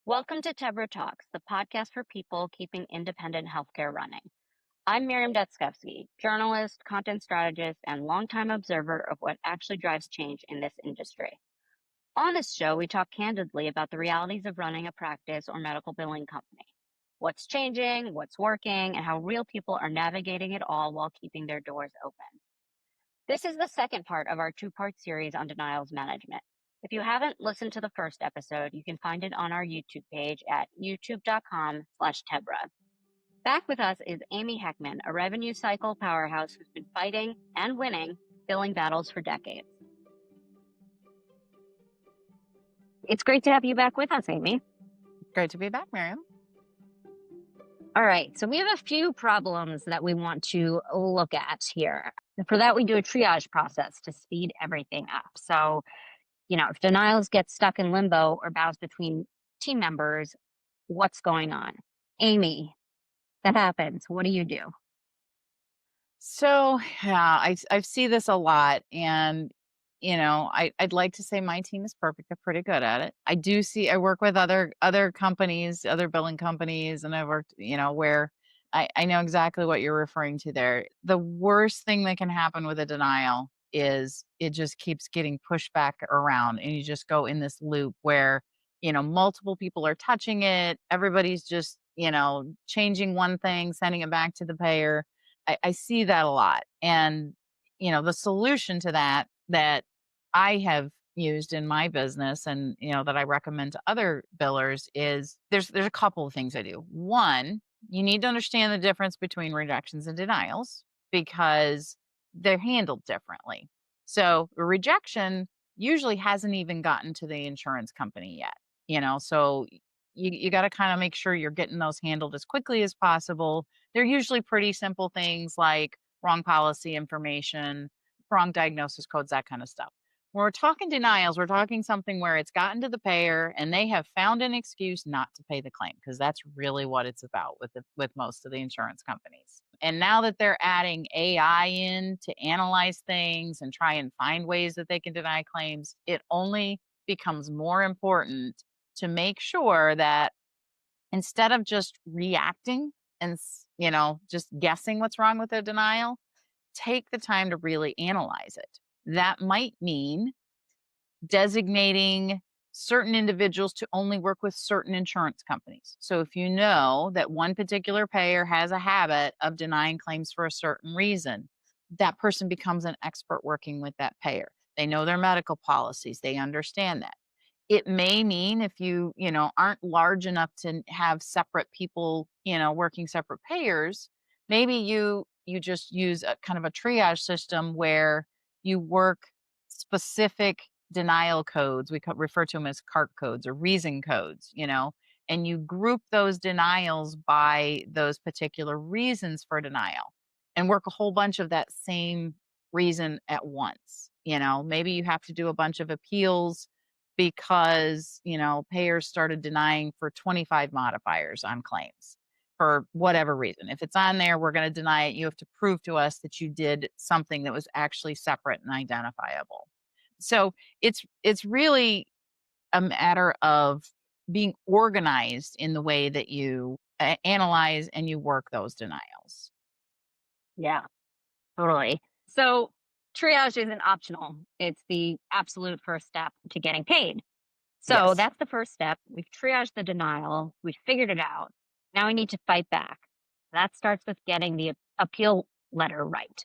Welcome to Tebra Talks, the podcast for people keeping independent healthcare running. I'm Miriam Datskovsky, journalist, content strategist, and longtime observer of what actually drives change in this industry. On this show, we talk candidly about the realities of running a practice or medical billing company. What's changing, what's working, and how real people are navigating it all while keeping their doors open. This is the second part of our two-part series on denials management. If you haven't listened to the first episode, you can find it on our YouTube page at youtube.com/Tebra. Back with us is Aimee Heckman, a revenue cycle powerhouse who's been fighting and winning billing battles for decades. It's great to have you back with us, Aimee. Great to be back, Miriam. All right, so we have a few problems that we want to look at here. For that, we do a triage process to speed everything up. So, if denials get stuck in limbo or bounce between team members, what's going on? Aimee, that happens. What do you do? So, yeah, I see this a lot, and I'd like to say my team is perfect. They're pretty good at it. I work with other companies, other billing companies, and I've worked, where I know exactly what you're referring to there. The worst thing that can happen with a denial is it just keeps getting pushed back around, and you just go in this loop where multiple people are touching it. Everybody's just changing one thing, sending it back to the payer. I see that a lot. And, the solution to that I have used in my business and, that I recommend to other billers is there's a couple of things I do. One, you need to understand the difference between rejections and denials because they're handled differently. So a rejection usually hasn't even gotten to the insurance company yet, so you got to kind of make sure you're getting those handled as quickly as possible. They're usually pretty simple things like wrong policy information, wrong diagnosis codes, that kind of stuff. When we're talking denials, we're talking something where it's gotten to the payer and they have found an excuse not to pay the claim, because that's really what it's about with most of the insurance companies. And now that they're adding AI in to analyze things and try and find ways that they can deny claims, it only becomes more important to make sure that instead of just reacting and just guessing what's wrong with a denial, take the time to really analyze it. That might mean designating certain individuals to only work with certain insurance companies. So if you know that one particular payer has a habit of denying claims for a certain reason, that person becomes an expert working with that payer. They know their medical policies, they understand that. It may mean if aren't large enough to have separate people, working separate payers, maybe you just use a kind of a triage system where you work specific denial codes. We refer to them as CART codes or reason codes, and you group those denials by those particular reasons for denial and work a whole bunch of that same reason at once. Maybe you have to do a bunch of appeals because, payers started denying for 25 modifiers on claims for whatever reason. If it's on there, we're going to deny it. You have to prove to us that you did something that was actually separate and identifiable. So it's really a matter of being organized in the way that you analyze and you work those denials. Yeah, totally. So triage isn't optional. It's the absolute first step to getting paid. So Yes. that's the first step. We've triaged the denial. We've figured it out. Now we need to fight back. That starts with getting the appeal letter right.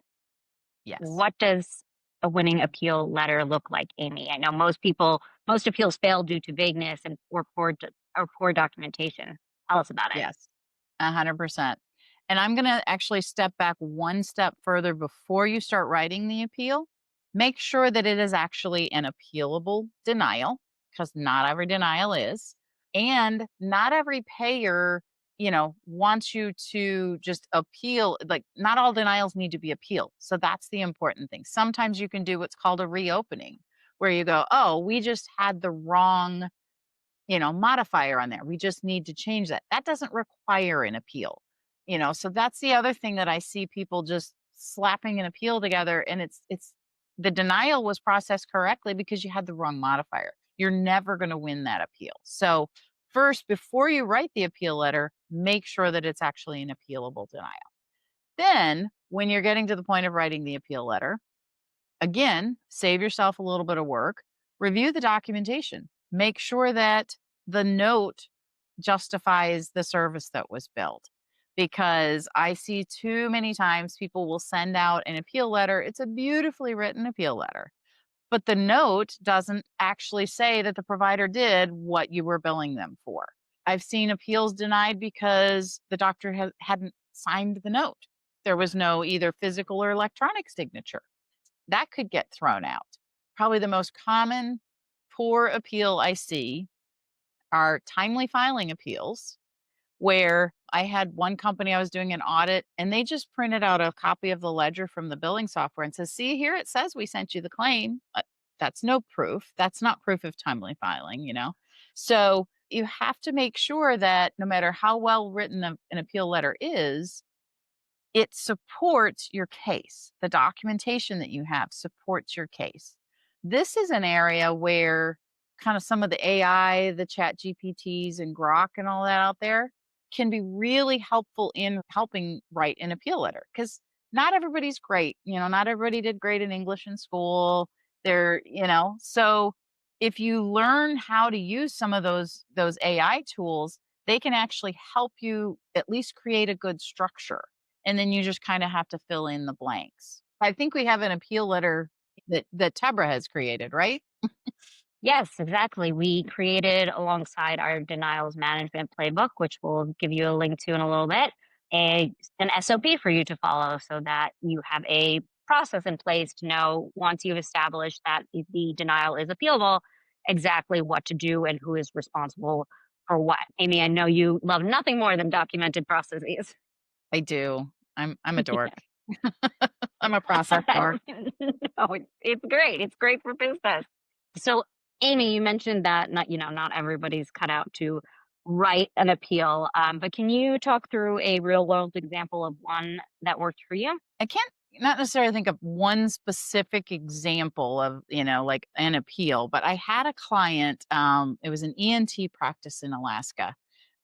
Yes. What does a winning appeal letter look like, Aimee? I know most appeals fail due to vagueness or poor documentation. Tell us about it. Yes. 100%. And I'm going to actually step back one step further before you start writing the appeal. Make sure that it is actually an appealable denial, because not every denial is. And not every payer, wants you to just appeal. Like, not all denials need to be appealed. So that's the important thing. Sometimes you can do what's called a reopening, where you go, oh, we just had the wrong modifier on there. We just need to change that. That doesn't require an appeal, so that's the other thing that I see people just slapping an appeal together. And it's the denial was processed correctly because you had the wrong modifier. You're never going to win that appeal. So first, before you write the appeal letter, make sure that it's actually an appealable denial. Then, when you're getting to the point of writing the appeal letter, again, save yourself a little bit of work, review the documentation, make sure that the note justifies the service that was billed. Because I see too many times people will send out an appeal letter. It's a beautifully written appeal letter, but the note doesn't actually say that the provider did what you were billing them for. I've seen appeals denied because the doctor hadn't signed the note. There was no either physical or electronic signature. That could get thrown out. Probably the most common poor appeal I see are timely filing appeals, where I had one company I was doing an audit and they just printed out a copy of the ledger from the billing software and says, see here, it says we sent you the claim. That's no proof. That's not proof of timely filing. So you have to make sure that no matter how well written an appeal letter is, it supports your case. The documentation that you have supports your case. This is an area where kind of some of the AI, the chat GPTs and Grok and all that out there can be really helpful in helping write an appeal letter, because not everybody's great. Not everybody did great in English in school. So if you learn how to use some of those AI tools, they can actually help you at least create a good structure, and then you just kind of have to fill in the blanks. I think we have an appeal letter that Tebra has created, right? Yes, exactly. We created alongside our denials management playbook, which we'll give you a link to in a little bit, an SOP for you to follow so that you have a process in place to know once you've established that the denial is appealable, exactly what to do and who is responsible for what. Aimee, I know you love nothing more than documented processes. I do. I'm a dork. I'm a process dork. No, it's great. It's great for business. So, Aimee, you mentioned that not everybody's cut out to write an appeal. But can you talk through a real world example of one that worked for you? I can't not necessarily think of one specific example of, like an appeal, but I had a client, it was an ENT practice in Alaska.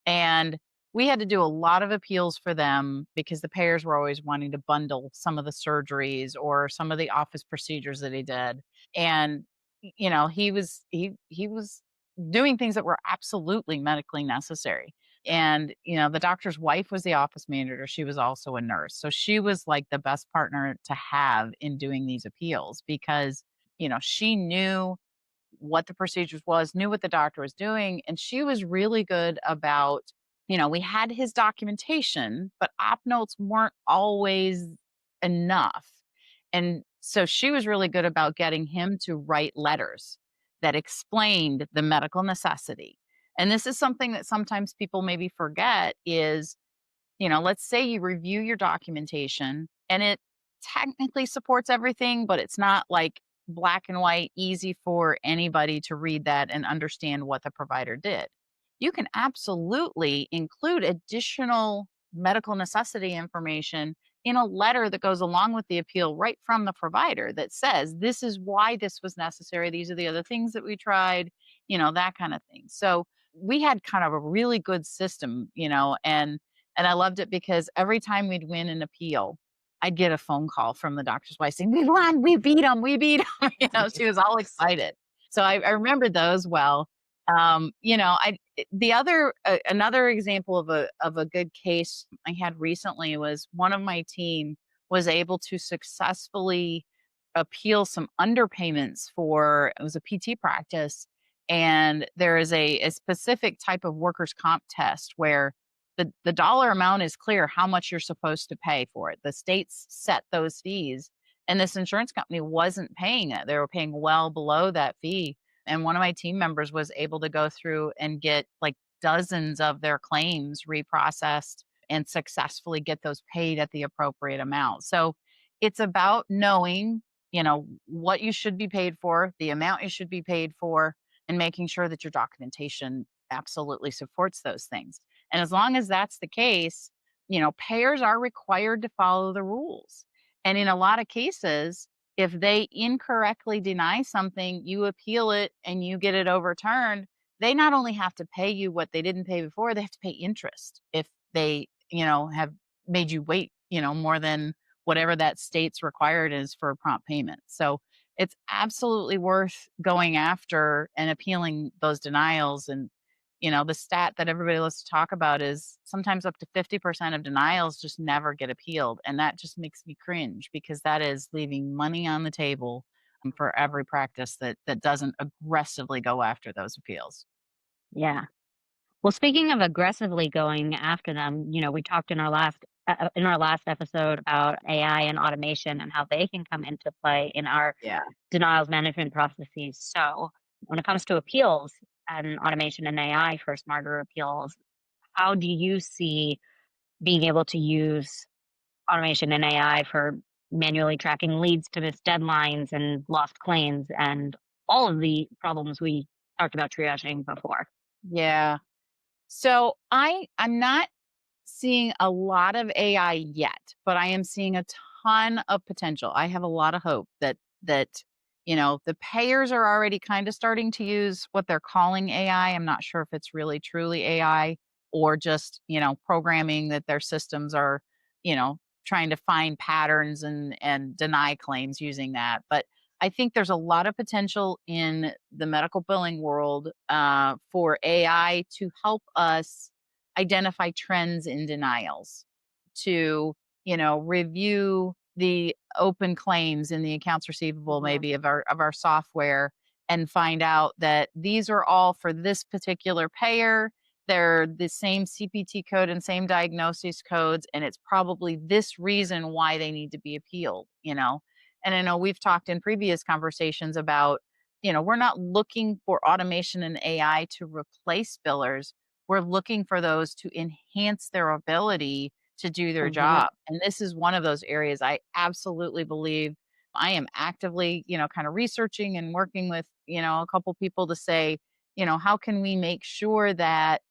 And we had to do a lot of appeals for them because the payers were always wanting to bundle some of the surgeries or some of the office procedures that he did. And he was doing things that were absolutely medically necessary. And the doctor's wife was the office manager. She was also a nurse. So she was like the best partner to have in doing these appeals, because she knew what the procedures was, knew what the doctor was doing, and she was really good about, we had his documentation, but op notes weren't always enough. And so she was really good about getting him to write letters that explained the medical necessity. And this is something that sometimes people maybe forget is, let's say you review your documentation and it technically supports everything, but it's not like black and white, easy for anybody to read that and understand what the provider did. You can absolutely include additional medical necessity information in a letter that goes along with the appeal right from the provider that says, this is why this was necessary. These are the other things that we tried, that kind of thing. So we had kind of a really good system, and I loved it because every time we'd win an appeal, I'd get a phone call from the doctor's wife saying, we won, we beat him, we beat him. She was all excited. So I remember those well. The other another example of a good case I had recently was one of my team was able to successfully appeal some underpayments for, it was a PT practice, and there is a specific type of workers' comp test where the dollar amount is clear how much you're supposed to pay for it. The states set those fees, and this insurance company wasn't paying it. They were paying well below that fee. And one of my team members was able to go through and get like dozens of their claims reprocessed and successfully get those paid at the appropriate amount. So it's about knowing, what you should be paid for, the amount you should be paid for, and making sure that your documentation absolutely supports those things. And as long as that's the case, payers are required to follow the rules. And in a lot of cases, if they incorrectly deny something, you appeal it and you get it overturned, they not only have to pay you what they didn't pay before, they have to pay interest if they, have made you wait, more than whatever that state's required is for a prompt payment. So it's absolutely worth going after and appealing those denials. And, the stat that everybody loves to talk about is sometimes up to 50% of denials just never get appealed. And that just makes me cringe because that is leaving money on the table for every practice that doesn't aggressively go after those appeals. Yeah. Well, speaking of aggressively going after them, we talked in our last episode about AI and automation and how they can come into play in our Yeah. denials management processes. So, when it comes to appeals and automation and AI for smarter appeals, how do you see being able to use automation and AI for manually tracking leads to miss deadlines and lost claims and all of the problems we talked about triaging before? Yeah. So I'm not seeing a lot of AI yet, but I am seeing a ton of potential. I have a lot of hope that the payers are already kind of starting to use what they're calling AI. I'm not sure if it's really truly AI or just, programming that their systems are, trying to find patterns and deny claims using that. But I think there's a lot of potential in the medical billing world for AI to help us identify trends in denials, to, review the open claims in the accounts receivable Mhm. maybe of our software and find out that these are all for this particular payer. They're the same CPT code and same diagnosis codes, and it's probably this reason why they need to be appealed. And I know we've talked in previous conversations about, we're not looking for automation and AI to replace billers. We're looking for those to enhance their ability to do their Mhm. job. And this is one of those areas I absolutely believe I am actively, kind of researching and working with, a couple people to say, how can we make sure that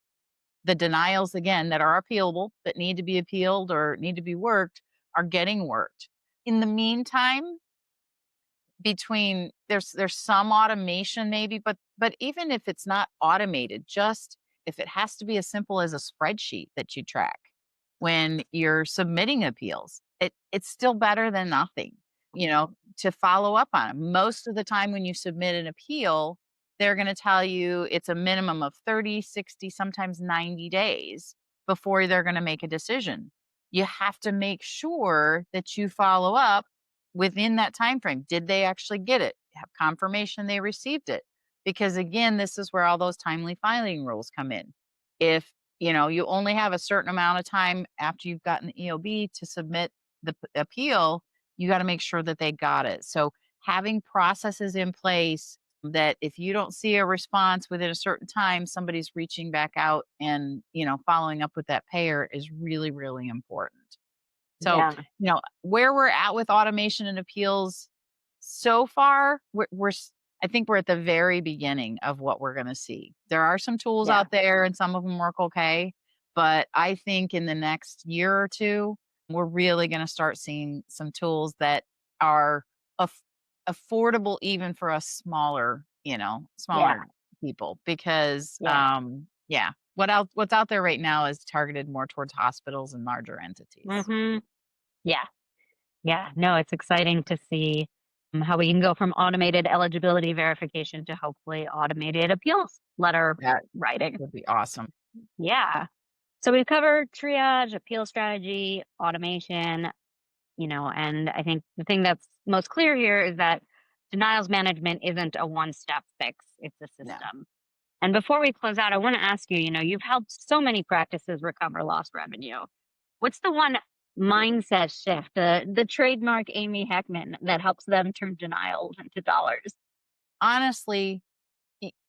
the denials, again, that are appealable, that need to be appealed or need to be worked, are getting worked. In the meantime, between there's some automation maybe, but even if it's not automated, just if it has to be as simple as a spreadsheet that you track when you're submitting appeals, it's still better than nothing, to follow up on 'em. Most of the time when you submit an appeal, they're going to tell you it's a minimum of 30, 60, sometimes 90 days before they're going to make a decision. You have to make sure that you follow up within that time frame. Did they actually get it? Have confirmation they received it? Because again, this is where all those timely filing rules come in. If you only have a certain amount of time after you've gotten the EOB to submit the appeal, you got to make sure that they got it. So having processes in place that if you don't see a response within a certain time, somebody's reaching back out and following up with that payer is really, really important. So, Yeah. where we're at with automation and appeals so far, I think we're at the very beginning of what we're going to see. There are some tools Yeah. out there and some of them work okay, but I think in the next year or two, we're really going to start seeing some tools that are aff- affordable even for us Yeah. smaller people because Yeah. yeah, what's out there right now is targeted more towards hospitals and larger entities. Mhm. Yeah. Yeah. No, it's exciting to see how we can go from automated eligibility verification to hopefully automated appeals letter That writing. would be awesome. Yeah. So we've covered triage, appeal strategy, automation, and I think the thing that's most clear here is that denials management isn't a one step fix, it's a Yeah. system. And before we close out, I want to ask you, you've helped so many practices recover lost revenue. What's the one mindset shift, the trademark Aimee Heckman that helps them turn denials into dollars? Honestly,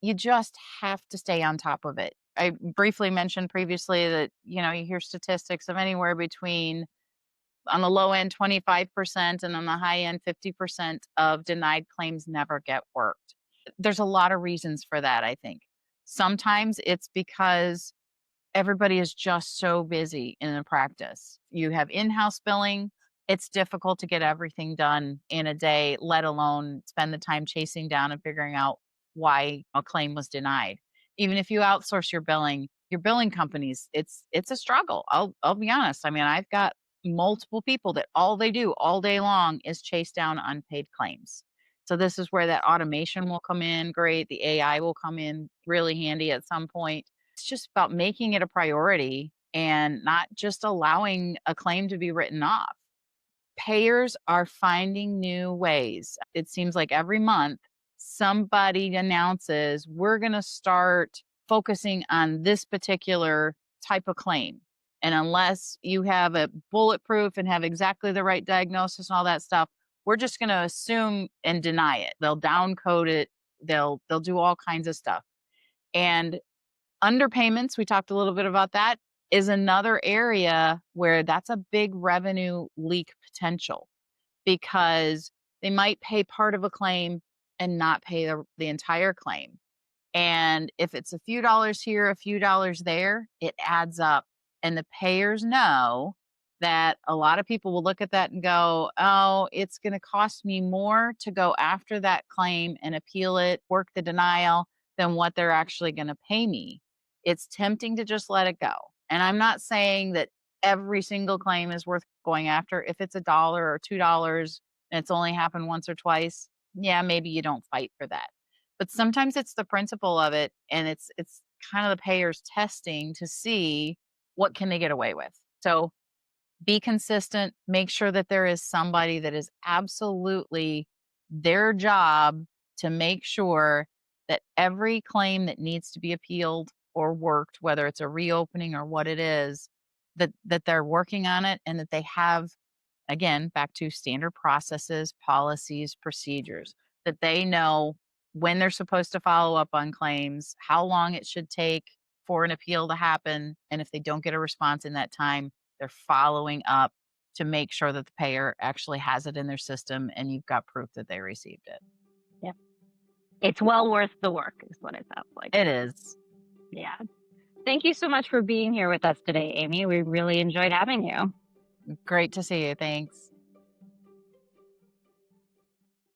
you just have to stay on top of it. I briefly mentioned previously that, you hear statistics of anywhere between, on the low end, 25%, and on the high end, 50% of denied claims never get worked. There's a lot of reasons for that, I think. Sometimes it's because everybody is just so busy in the practice. You have in-house billing. It's difficult to get everything done in a day, let alone spend the time chasing down and figuring out why a claim was denied. even if you outsource your billing companies, it's a struggle. I'll be honest. I mean, I've got multiple people that all they do all day long is chase down unpaid claims. So this is where that automation will come in great. The AI will come in really handy at some point. It's just about making it a priority and not just allowing a claim to be written off. Payers are finding new ways. It seems like every month somebody announces, we're going to start focusing on this particular type of claim. And unless you have a bulletproof and have exactly the right diagnosis and all that stuff, we're just going to assume and deny it. They'll down code it. They'll do all kinds of stuff. And underpayments, we talked a little bit about that, is another area where that's a big revenue leak potential, because they might pay part of a claim and not pay the entire claim. And if it's a few dollars here, a few dollars there, it adds up. And the payers know that a lot of people will look at that and go, oh, it's going to cost me more to go after that claim and appeal it, work the denial, than what they're actually going to pay me. It's tempting to just let it go. And I'm not saying that every single claim is worth going after. If it's $1 or $2 and it's only happened once or twice, yeah, maybe you don't fight for that. But sometimes it's the principle of it, and it's kind of the payers testing to see what can they get away with. So be consistent, make sure that there is somebody that is absolutely their job to make sure that every claim that needs to be appealed or worked, whether it's a reopening or what it is, that they're working on it, and that they have, again, back to standard processes, policies, procedures, that they know when they're supposed to follow up on claims, how long it should take for an appeal to happen. And if they don't get a response in that time, they're following up to make sure that the payer actually has it in their system and you've got proof that they received it. Yeah. It's well worth the work, is what it sounds like. It is. Yeah. Thank you so much for being here with us today, Aimee. We really enjoyed having you. Great to see you. Thanks.